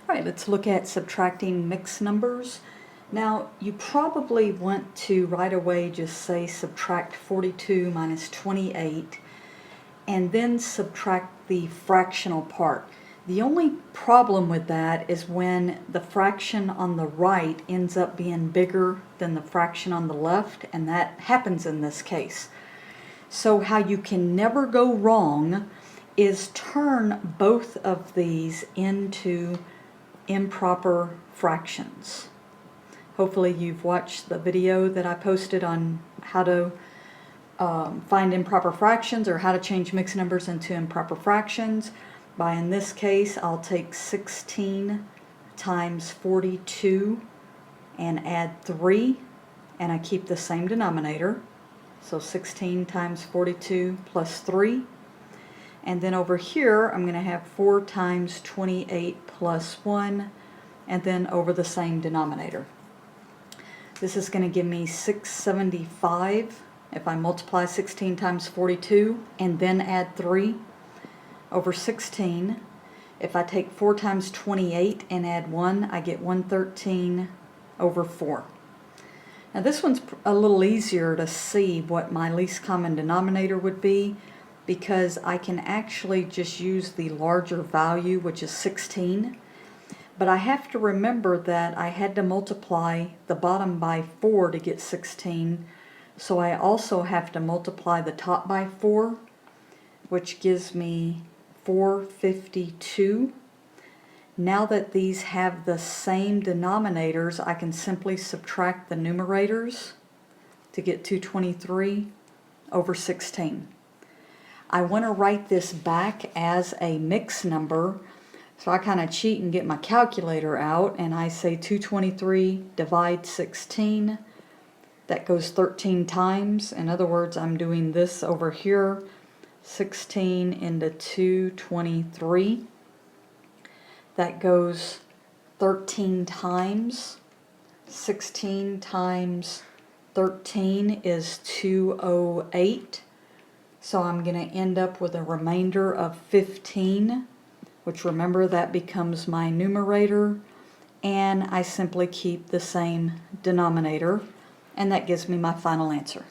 Alright, let's look at subtracting mixed numbers. Now, you probably want to right away just say subtract 42 minus 28 and then subtract the fractional part. The only problem with that is when the fraction on the right ends up being bigger than the fraction on the left, and that happens in this case. So how you can never go wrong is turn both of these into improper fractions. Hopefully you've watched the video that I posted on how to find improper fractions or how to change mixed numbers into improper fractions. By in this case, I'll take 16 times 42 and add 3, and I keep the same denominator. So 16 times 42 plus 3. And then over here, I'm going to have 4 times 28 plus 1, and then over the same denominator. This is going to give me 675 if I multiply 16 times 42 and then add 3 over 16. If I take 4 times 28 and add 1, I get 113 over 4. Now this one's a little easier to see what my least common denominator would be, because I can actually just use the larger value, which is 16. But I have to remember that I had to multiply the bottom by 4 to get 16, so I also have to multiply the top by 4, which gives me 452. Now that these have the same denominators, I can simply subtract the numerators to get 223 over 16. I want to write this back as a mixed number, so I kind of cheat and get my calculator out, and I say 223 divide 16. That goes 13 times. In other words, I'm doing this over here, 16 into 223. That goes 13 times. 16 times 13 is 208. So I'm going to end up with a remainder of 15, which, remember, that becomes my numerator, and I simply keep the same denominator, and that gives me my final answer.